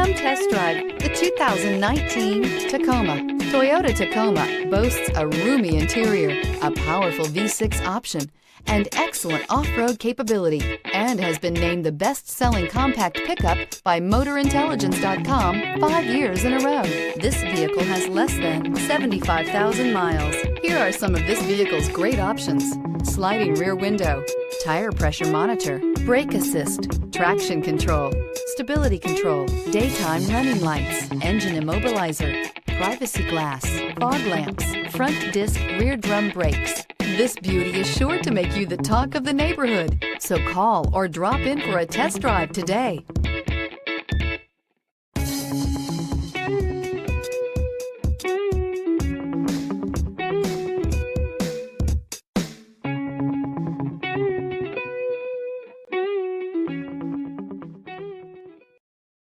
Come test drive the 2019 Tacoma. Toyota Tacoma boasts a roomy interior, a powerful V6 option, and excellent off-road capability, and has been named the best-selling compact pickup by MotorIntelligence.com 5 years in a row. This vehicle has less than 75,000 miles. Here are some of this vehicle's great options: sliding rear window, tire pressure monitor, brake assist, traction control, stability control, daytime running lights, engine immobilizer, privacy glass, fog lamps, front disc rear drum brakes. This beauty is sure to make you the talk of the neighborhood. So call or drop in for a test drive today.